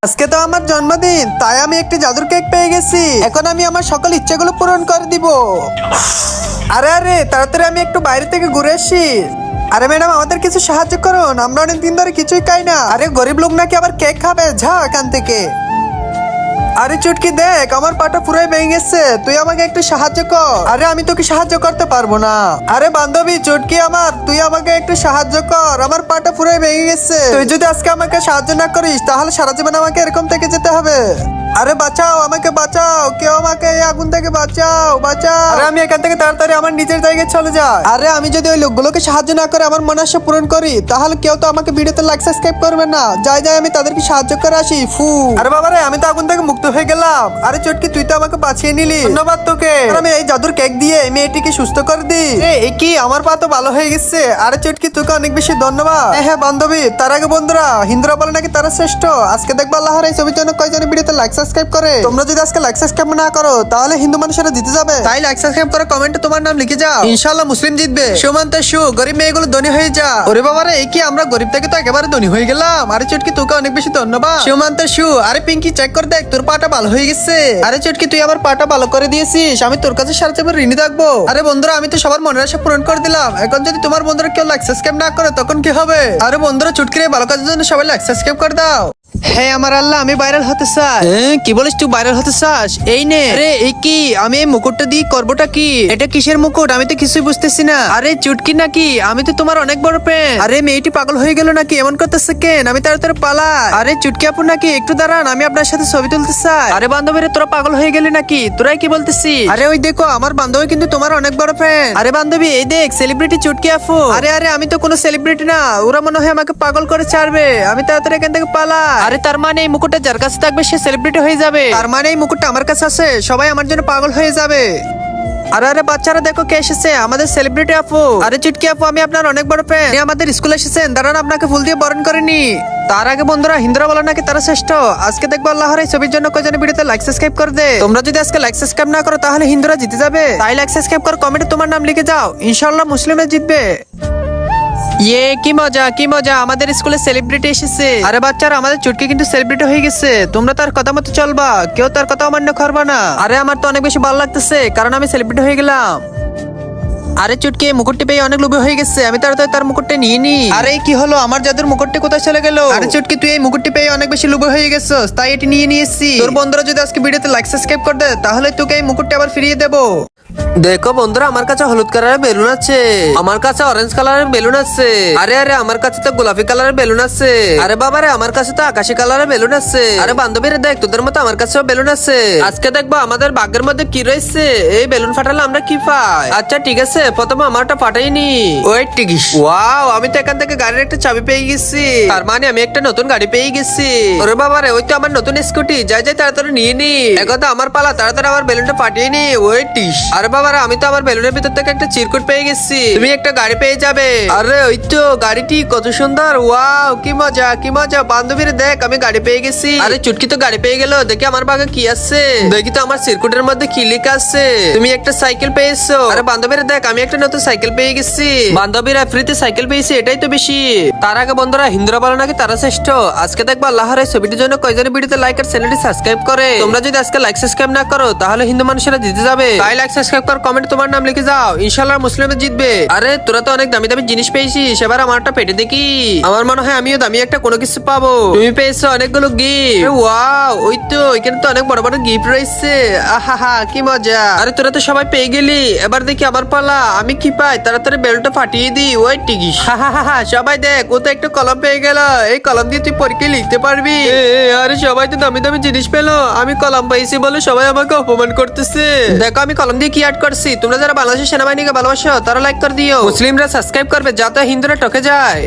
আজকে তো আমার জন্মদিন, তাই আমি একটি জাদুর কেক পেয়ে গেছি। এখন আমি আমার সকল ইচ্ছাগুলো পূরণ করে দিব। আরে আরে তাড়াতাড়ি আমি একটু বাইরে থেকে ঘুরে আসি। আরে ম্যাডাম, আমাদের কিছু সাহায্য করুন, আমরা অনেকদিন ধরে কিছুই খাই না। আরে গরিব লোক নাকি আবার কেক খাবে, যা এখান থেকে। আরে চুটকি দেখ, আমার পাটা পুরাই ভেঙে গেছে, তুই আমাকে একটু সাহায্য কর। আরে আমি তোকে সাহায্য করতে পারবো না। আরে বান্ধবী চুটকি আমার, তুই আমাকে একটু সাহায্য কর, আমার পাটা পুরাই ভেঙে গেছে। তুই যদি আজকে আমাকে সাহায্য না করিস তাহলে সারা জীবন আমাকে এরকম থেকে যেতে হবে। আরে বাঁচাও, আমাকে বাঁচাও, কেউ আমাকে এই আগুন থেকে বাঁচাও, বাঁচাও। আরে আমি এখান থেকে তাড়াতাড়ি আমার নিজের জায়গায় চলে যাই। আরে আমি যদি ওই লোকগুলোকে সাহায্য না করে আমার মনাশা পূরণ করি তাহলে কেউ তো আমাকে ভিডিওতে লাইক সাবস্ক্রাইব করবে না। যাই যাই আমি তাদেরকে সাহায্য করে আসি। ফু। আরে বাবা রে, আমি তো আগুন থেকে মুক্ত হয়ে গেলাম। আরে চটকি, তুই তো আমাকে বাঁচিয়ে নিলি, ধন্যবাদ তোকে। আমি এই জাদুর কেক দিয়ে এই মেয়েটিকে সুস্থ করে দিই। এ কি, আমার পা তো ভালো হয়ে গেছে। আরে চটকি, তোকে অনেক বেশি ধন্যবাদ। হ্যাঁ বান্ধবী, তার আগে বন্ধুরা, হিন্দুরা বলে নাকি তারা শ্রেষ্ঠ। আজকে দেখবো আল্লাহর এই ছবির জন্য কয়জন ভিডিওতে লাইক সাবস্ক্রাইব করে। তোমরা যদি আজকে লাইক সাবস্ক্রাইব না করো তাহলে হিন্দু মানুষেরা জিতে যাবে। তাই লাইক সাবস্ক্রাইব করে কমেন্টে তোমার নাম লিখে যাও, ইনশাআল্লাহ মুসলিম জিতবে। সুমন্ত শু, গরিব মেয়েগুলো ধনী হয়ে যা। ওরে বাবা রে, এই কি, আমরা গরিব থেকে তো একেবারে ধনী হয়ে গেলাম। আরে চটকি, তোকে অনেক বেশি ধন্যবাদ। সুমন্ত শু, আরে পিঙ্কি চেক করে দেখ, তোর পাটা ভালো হয়ে গেছে। আরে চটকি, তুই আমার পাটা ভালো করে দিয়েছিস, আমি তোর কাছে সারা জীবন ঋণী থাকবো। আরে বন্ধুরা, আমি তো সবার মনের আশা পূরণ করে দিলাম। এখন যদি তোমার বন্ধুরা কেউ লাইক সাবস্ক্রাইব না করে তখন কি হবে? আরে বন্ধুরা, চুটকিরে ভালো কাজের জন্য সবাই লাইক সাবস্ক্রাইব করে দাও। হ্যাঁ আমার আল্লাহ, আমি ভাইরাল হতে চাই। কি বলিস, তুই ভাইরাল হতে চাস? এই নে। আরে এই কি, আমি এই মুকুটটা দিয়ে করবোটা কি? এটা কিসের মুকুট? আমি তো কিছুই বুঝতেছি না। আরে চুটকি নাকি? আমি তো তোমার অনেক বড় ফ্যান। আরে মেয়েটি পাগল হয়ে গেল নাকি? এমন করতেছে কেন? আমি তাড়াতাড়ি পালাই। আরে চুটকি আপু নাকি? একটু দাঁড়ান, আমি আপনার সাথে ছবি তুলতে চাই। আরে বান্ধবীরা, তোরা পাগল হয়ে গেলি নাকি? তোরাই কি বলতেছিস? আরে ওই দেখো, আমার বান্ধবী কিন্তু তোমার অনেক বড় ফ্যান। আরে বান্ধবী, এই দেখ, সেলিব্রিটি চুটকি আপু। আরে আরে, আমি তো কোনো সেলিব্রিটি না, ওরা মনে হয় আমাকে পাগল করে ছাড়বে। আমি তাড়াতাড়ি এখান থেকে পালাই। আরে তার মানে এই মুকুটটা যার কাছে থাকবে সে সেলিব্রিটি হয়ে যাবে। তার মানে এই মুকুটটা আমার কাছে আছে, সবাই আমার জন্য পাগল হয়ে যাবে। আরে আরে বাচ্চারা দেখো, কে এসেছে, আমাদের সেলিব্রিটি আপু। আরে চুটকি আপু, আমি আপনার অনেক বড় ফ্যান। আমাদের স্কুলে এসেছেন, দাঁড়ান আপনাকে ফুল দিয়ে বরণ করে নি। তার আগে বন্ধুরা, হিন্দুরা বলে নাকি তারা শ্রেষ্ঠ। আজকে দেখবো আল্লাহর এই ছবির জন্য কয়জন ভিডিওতে লাইক সাবস্ক্রাইব করে দে। তোমরা যদি আজকে লাইক সাবস্ক্রাইব না করো তাহলে হিন্দুরা জিতে যাবে। তাই লাইক সাবস্ক্রাইব করে কমেন্টে তোমার নাম লিখে যাও, ইনশাআল্লাহ মুসলিমরা জিতবে। ইয়ে কি মজা, কি মজা, আমাদের স্কুলে সেলিব্রিটি এসেছে। আরে বাচ্চারা, আমাদের চুটকি কিন্তু সেলিব্রিটি হয়ে গেছে। তোমরা তার কথা মতো চলবা, কেউ তার কথা অমান্য করবা না। আরে আমার তো অনেক বেশি ভালো লাগতেছে, কারণ আমি সেলিব্রিটি হয়ে গেলাম। আরে চুটকি, মুকুটটি পেয়ে অনেক লোভী হয়ে গেছে, আমি তাড়াতাড়ি তার মুকুটটা নিয়ে নি। আরে কি হলো, আমার জাদুর মুকুটটি কোথায় চলে গেল? আরে চুটকি, তুই এই মুকুটটি পেয়ে অনেক বেশি লোভী হয়ে গেছিস, তাই এটি নিয়ে নিয়েছি। তোর বন্ধুরা যদি আজকে ভিডিওতে লাইক সাবস্ক্রাইব করে দেয় তাহলে তোকে এই মুকুটটি আবার ফিরিয়ে দেবো। দেখো বন্ধুরা, আমার কাছে হলুদ কালারের বেলুন আছে, আমার কাছে অরেঞ্জ কালারের বেলুন আছে। আরে আরে, আমার কাছে তো গোলাপি কালারের বেলুন আছে। আরে বাবারে, আমার কাছে তো আকাশি কালারের বেলুন আছে। আরে বান্ধবীরা দেখ, তোদের মতো আমার কাছেও বেলুন আছে। আজকে দেখবো আমাদের ভাগ্যের মধ্যে কি রয়েছে। এই বেলুন ফাটালে আমরা কি পাই? আচ্ছা ঠিক আছে, প্রথমে আমারটা ফাটাই নি। ওয়েট টিকিস, ওয়াও, আমি তো এখান থেকে গাড়ির একটা চাবি পেয়ে গেছি। তার মানে আমি একটা নতুন গাড়ি পেয়ে গেছি। ওরে বাবারে, ওই তো আমার নতুন স্কুটি, যাই যাই তাড়াতাড়ি নিয়ে নি। এখন তো আমার পালা, তাড়াতাড়ি আমার বেলুনটা ফাটিয়ে নি। ওয়েট টিস, আরে বাবারা, আমি তো আমার বেলুনের ভিতর থেকে একটা চিরকুট পেয়ে গেছি। তুমি একটা গাড়ি পেয়ে যাবে। আরে ওই তো গাড়িটি কত সুন্দর, ওয়াও, কি মজা কি মজা। বান্ধবীরা দেখ, আমি গাড়ি পেয়ে গেছি। আরে চুটকি তো গাড়ি পেয়ে গেল, দেখি আমার ভাগে কি আছে। দেখি তো আমার চিরকুটের মধ্যে কি লেখা আছে। তুমি একটা সাইকেল পেয়েছো। আরে বান্ধবীরা দেখ, আমি একটা নতুন সাইকেল পেয়ে গেছি। বান্ধবীরা ফ্রিতে সাইকেল পেয়েছি, এটাই তো বেশি। তার আগে বন্ধুরা, হিন্দুরা বলে নাকি তারা শ্রেষ্ঠ। আজকে দেখবো আল্লাহর এই ছবিটির জন্য কয়জন ভিডিওতে লাইক আর চ্যানেলটি সাবস্ক্রাইব করে। তোমরা যদি আজকে লাইক সাবস্ক্রাইব না করো তাহলে হিন্দু মানুষেরা জিতে যাবে। তাই লাইক সাবস্ক্রাইব কর, কমেন্ট তোমার নাম লিখে যাও, ইনশাআল্লাহ মুসলিমে জিতবে। আরে তোরা তো অনেক দামি দামি জিনিস পেয়েছিস, এবার আমারটা পেটে দেখি। আমার মনে হয় আমিও দামি একটা কোনো কিছু পাবো। তুমি পেয়েছো অনেকগুলো গিফট, ওয়াও, ওই তো এখানে তো অনেক বড় বড় গিফট রয়েছে। আহা কি মজা। আরে তোরা তো সবাই পেয়ে গেলি, এবার দেখি আমার পালা, আমি কি পাই? তাড়াতাড়ি বেলটা ফাটিয়ে দি। ওই টিকিস, হা সবাই দেখ, ও তো একটা কলম পেয়ে গেল। এই কলম দিয়ে তুই পরীক্ষা লিখতে পারবি। আরে সবাই তো দামি দামি জিনিস পেলো, আমি কলম পাইছি বলে সবাই আমাকে অপমান করতেছে। দেখো আমি কলম দিয়ে কি অ্যাড করছি। তোমরা যারা বাংলাদেশের সেনাবাহিনীকে ভালোবাসো তারা লাইক করে দিও, মুসলিমরা সাবস্ক্রাইব করবে যাতে হিন্দুরা ঠকে যায়।